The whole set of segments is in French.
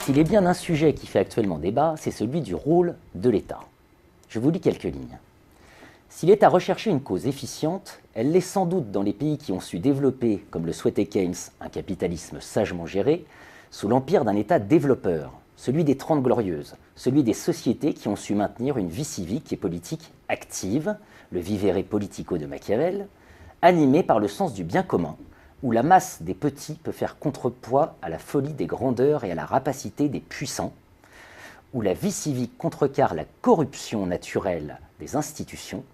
S'il est bien un sujet qui fait actuellement débat, c'est celui du rôle de l'État. Je vous lis quelques lignes. S'il est à rechercher une cause efficiente, elle l'est sans doute dans les pays qui ont su développer, comme le souhaitait Keynes, un capitalisme sagement géré, sous l'empire d'un État développeur, celui des Trente Glorieuses, celui des sociétés qui ont su maintenir une vie civique et politique active, le vivere politico de Machiavel, animé par le sens du bien commun, où la masse des petits peut faire contrepoids à la folie des grandeurs et à la rapacité des puissants, où la vie civique contrecarre la corruption naturelle des institutions,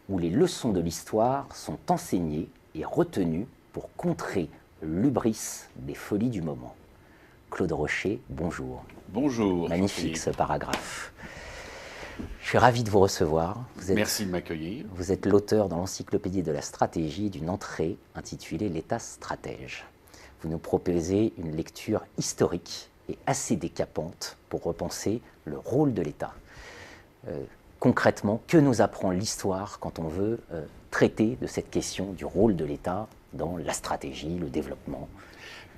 où les leçons de l'histoire sont enseignées et retenues pour contrer l'hubris des folies du moment. Claude Rocher, bonjour. Bonjour. Magnifique ce paragraphe. Je suis ravi de vous recevoir. Merci de m'accueillir. Vous êtes l'auteur dans l'Encyclopédie de la stratégie d'une entrée intitulée L'État stratège. Vous nous proposez une lecture historique et assez décapante pour repenser le rôle de l'État. Concrètement, que nous apprend l'histoire quand on veut traiter de cette question du rôle de l'État dans la stratégie, le développement ?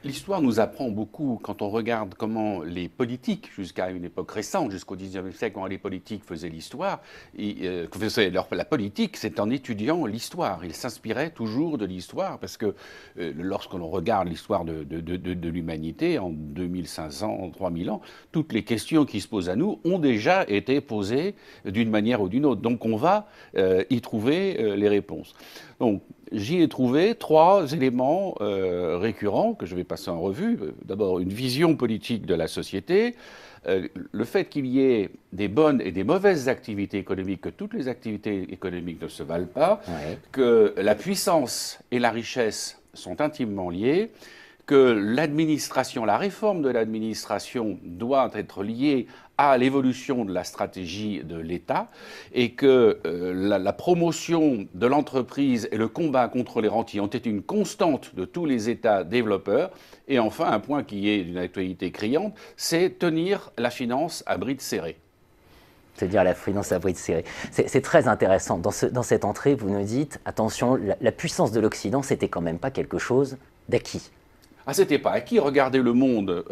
L'histoire nous apprend beaucoup quand on regarde comment les politiques, jusqu'à une époque récente, jusqu'au XIXe siècle, quand les politiques faisaient l'histoire, la politique, c'est en étudiant l'histoire. Ils s'inspiraient toujours de l'histoire, parce que lorsque l'on regarde l'histoire de l'humanité, en 2500, en 3000 ans, toutes les questions qui se posent à nous ont déjà été posées d'une manière ou d'une autre. Donc on va y trouver les réponses. Donc, j'y ai trouvé trois éléments récurrents que je vais passer en revue. D'abord, une vision politique de la société, le fait qu'il y ait des bonnes et des mauvaises activités économiques, que toutes les activités économiques ne se valent pas, que la puissance et la richesse sont intimement liées, que l'administration, la réforme de l'administration doit être liée à l'évolution de la stratégie de l'État et que la promotion de l'entreprise et le combat contre les rentiers ont été une constante de tous les États développeurs. Et enfin, un point qui est d'une actualité criante, c'est tenir la finance à bride serrée. C'est-à-dire la finance à bride serrée. C'est très intéressant. Dans cette entrée, vous nous dites, attention, la puissance de l'Occident, c'était quand même pas quelque chose d'acquis. Ah, c'était pas acquis. Regardez le monde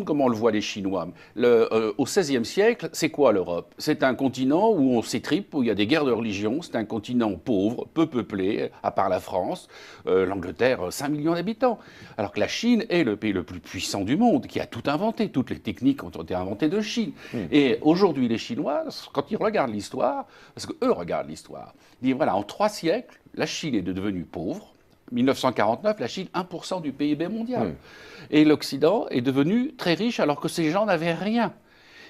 comment on le voit les Chinois. Au XVIe siècle, c'est quoi l'Europe? C'est un continent où on s'étripe, où il y a des guerres de religion. C'est un continent pauvre, peu peuplé, à part la France. L'Angleterre, 5 millions d'habitants. Alors que la Chine est le pays le plus puissant du monde, qui a tout inventé. Toutes les techniques ont été inventées de Chine. Et aujourd'hui, les Chinois, quand ils regardent l'histoire, parce qu'eux regardent l'histoire, ils disent voilà, en 3 siècles, la Chine est devenue pauvre. 1949, la Chine, 1% du PIB mondial. Et l'Occident est devenu très riche alors que ces gens n'avaient rien.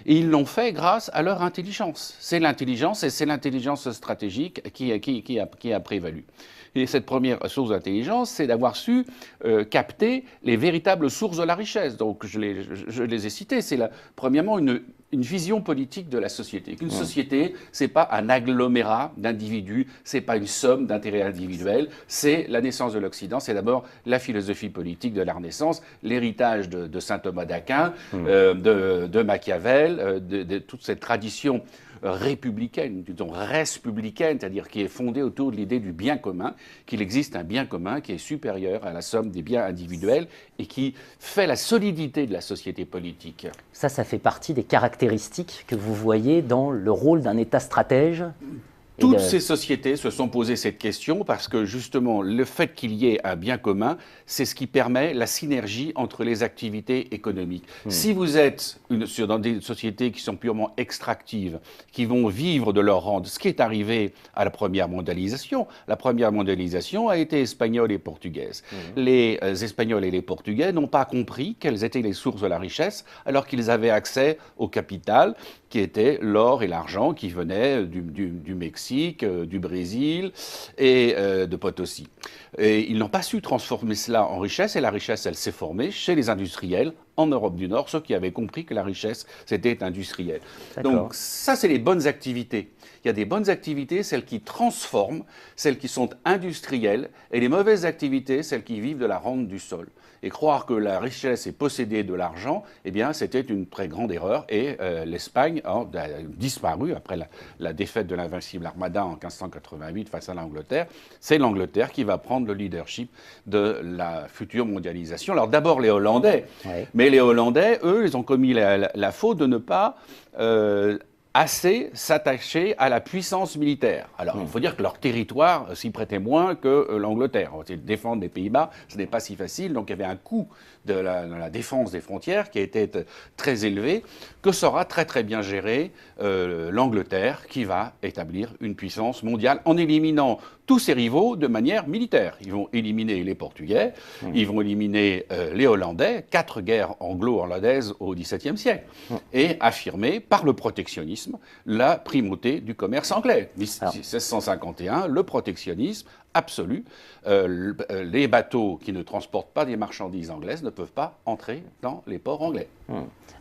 Et ils l'ont fait grâce à leur intelligence. C'est l'intelligence et c'est l'intelligence stratégique qui a prévalu. Et cette première source d'intelligence, c'est d'avoir su capter les véritables sources de la richesse. Donc je les ai citées. C'est premièrement une vision politique de la société. Qu'une société, c'est pas un agglomérat d'individus, c'est pas une somme d'intérêts individuels, c'est la naissance de l'Occident, c'est d'abord la philosophie politique de la Renaissance, l'héritage de saint Thomas d'Aquin, de Machiavel, de toute cette tradition républicaine, disons respublicaine, c'est-à-dire qui est fondée autour de l'idée du bien commun, qu'il existe un bien commun qui est supérieur à la somme des biens individuels et qui fait la solidité de la société politique. Ça fait partie des caractéristiques que vous voyez dans le rôle d'un État stratège. Toutes ces sociétés se sont posées cette question parce que justement le fait qu'il y ait un bien commun, c'est ce qui permet la synergie entre les activités économiques. Si vous êtes dans des sociétés qui sont purement extractives, qui vont vivre de leur rente, ce qui est arrivé à la première mondialisation a été espagnole et portugaise. Les Espagnols et les Portugais n'ont pas compris quelles étaient les sources de la richesse alors qu'ils avaient accès au capital qui était l'or et l'argent qui venaient du Mexique, du Brésil et de Potosi. Et ils n'ont pas su transformer cela en richesse, et la richesse, elle s'est formée chez les industriels en Europe du Nord, ceux qui avaient compris que la richesse, c'était industriel. Donc ça, c'est les bonnes activités. Il y a des bonnes activités, celles qui transforment, celles qui sont industrielles, et les mauvaises activités, celles qui vivent de la rente du sol. Et croire que la richesse est possédée de l'argent, eh bien, c'était une très grande erreur. Et l'Espagne a disparu après la défaite de l'invincible Armada en 1588 face à l'Angleterre. C'est l'Angleterre qui va prendre le leadership de la future mondialisation. Alors d'abord les Hollandais, mais les Hollandais, eux, ils ont commis la faute de ne pas assez s'attacher à la puissance militaire. Alors, il faut dire que leur territoire s'y prêtait moins que l'Angleterre. Défendre les Pays-Bas, ce n'est pas si facile, donc il y avait un coût de la défense des frontières qui était très élevé, que saura très très bien gérer l'Angleterre, qui va établir une puissance mondiale en éliminant tous ses rivaux de manière militaire. Ils vont éliminer les Portugais, ils vont éliminer les Hollandais, 4 guerres anglo-hollandaises au XVIIe siècle, et affirmer par le protectionnisme la primauté du commerce anglais. 1651, le protectionnisme absolu. Les bateaux qui ne transportent pas des marchandises anglaises ne peuvent pas entrer dans les ports anglais.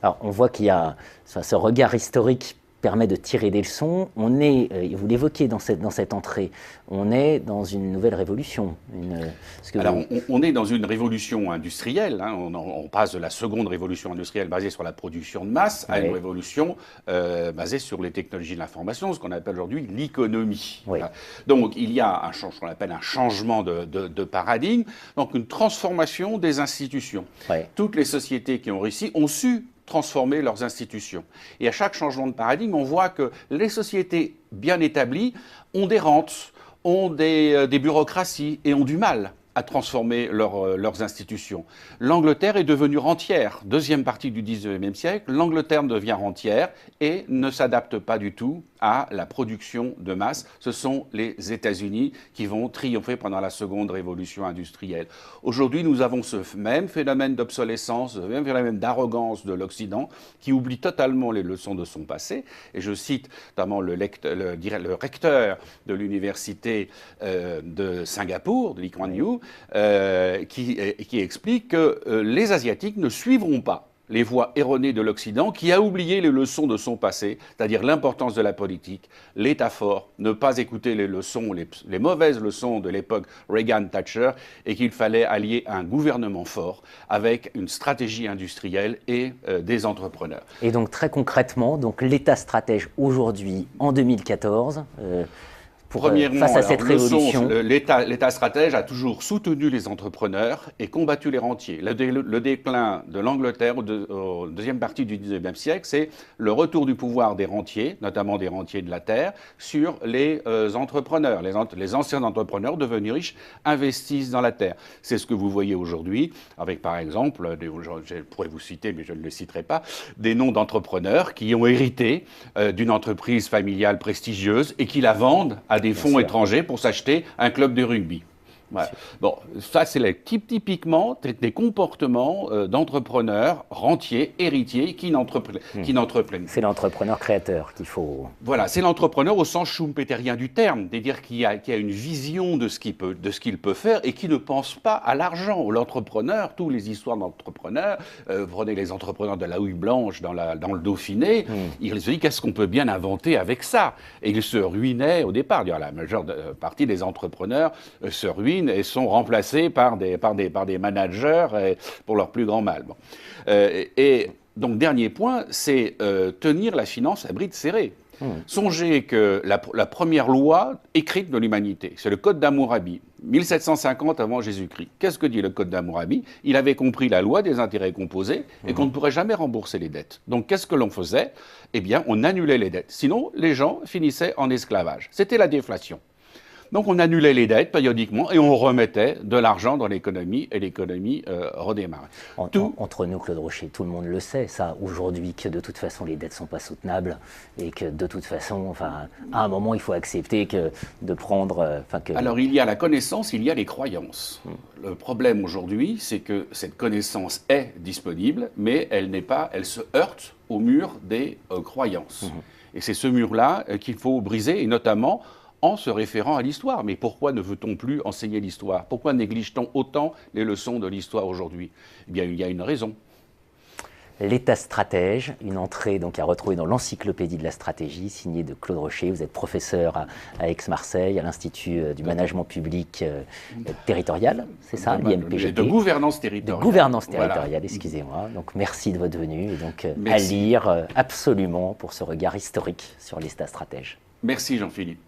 Alors, on voit qu'il y a ce regard historique permet de tirer des leçons. On est, vous l'évoquez dans cette entrée, on est dans une nouvelle révolution. Alors, on est dans une révolution industrielle. Hein. On passe de la seconde révolution industrielle basée sur la production de masse à une révolution basée sur les technologies de l'information, ce qu'on appelle aujourd'hui l'économie. Donc, il y a ce qu'on appelle un changement de paradigme, donc une transformation des institutions. Toutes les sociétés qui ont réussi ont su transformer leurs institutions. Et à chaque changement de paradigme, on voit que les sociétés bien établies ont des rentes, ont des bureaucraties et ont du mal à transformer leurs institutions. L'Angleterre est devenue rentière. Deuxième partie du XIXe siècle, l'Angleterre devient rentière et ne s'adapte pas du tout à la production de masse. Ce sont les États-Unis qui vont triompher pendant la seconde révolution industrielle. Aujourd'hui, nous avons ce même phénomène d'obsolescence, ce même phénomène d'arrogance de l'Occident qui oublie totalement les leçons de son passé. Et je cite notamment le recteur de l'université de Singapour, de Lee Kuan Yew, qui explique que les Asiatiques ne suivront pas les voies erronées de l'Occident, qui a oublié les leçons de son passé, c'est-à-dire l'importance de la politique, l'État fort, ne pas écouter les leçons, les mauvaises leçons de l'époque Reagan-Thatcher, et qu'il fallait allier un gouvernement fort avec une stratégie industrielle et des entrepreneurs. Et donc très concrètement, l'État stratège aujourd'hui, en 2014, face à cette révolution. L'État stratège a toujours soutenu les entrepreneurs et combattu les rentiers. Le déclin de l'Angleterre au deuxième partie du XIXe siècle, c'est le retour du pouvoir des rentiers, notamment des rentiers de la terre, sur les entrepreneurs. Les anciens entrepreneurs devenus riches investissent dans la terre. C'est ce que vous voyez aujourd'hui avec, par exemple, je pourrais vous citer, mais je ne les citerai pas, des noms d'entrepreneurs qui ont hérité d'une entreprise familiale prestigieuse et qui la vendent à des fonds étrangers pour s'acheter un club de rugby. Voilà. Bon, ça c'est typiquement des comportements d'entrepreneurs, rentiers, héritiers qui n'entreprennent. C'est l'entrepreneur créateur qu'il faut... Voilà, c'est l'entrepreneur au sens schumpeterien du terme, c'est-à-dire qui a une vision de ce qu'il peut faire et qui ne pense pas à l'argent. L'entrepreneur, toutes les histoires d'entrepreneurs, prenez les entrepreneurs de la houille blanche dans le Dauphiné, ils se disent qu'est-ce qu'on peut bien inventer avec ça. Et ils se ruinaient au départ. La majeure partie des entrepreneurs se ruinent et sont remplacés par des managers pour leur plus grand mal. Bon. Et donc, dernier point, c'est tenir la finance à bride serrée. Songez que la première loi écrite de l'humanité, c'est le Code d'Hammurabi, 1750 avant Jésus-Christ. Qu'est-ce que dit le Code d'Hammurabi? Il avait compris la loi des intérêts composés et qu'on ne pourrait jamais rembourser les dettes. Donc qu'est-ce que l'on faisait? Eh bien, on annulait les dettes. Sinon, les gens finissaient en esclavage. C'était la déflation. Donc on annulait les dettes périodiquement et on remettait de l'argent dans l'économie et l'économie redémarrait. Entre nous, Claude Rocher, tout le monde le sait, ça, aujourd'hui, que de toute façon les dettes ne sont pas soutenables et que de toute façon, à un moment, il faut accepter de prendre... Alors il y a la connaissance, il y a les croyances. Le problème aujourd'hui, c'est que cette connaissance est disponible, mais elle se heurte au mur des croyances. Et c'est ce mur-là qu'il faut briser, et notamment en se référant à l'histoire. Mais pourquoi ne veut-on plus enseigner l'histoire? Pourquoi néglige-t-on autant les leçons de l'histoire aujourd'hui? Eh bien, il y a une raison. L'État stratège, une entrée donc à retrouver dans l'encyclopédie de la stratégie, signée de Claude Rocher. Vous êtes professeur à Aix-Marseille, à l'Institut du management public territorial, c'est ça, l'IMPGT. De gouvernance territoriale. De gouvernance territoriale, excusez-moi. Donc merci de votre venue et donc à lire absolument pour ce regard historique sur l'État stratège. Merci Jean-Philippe.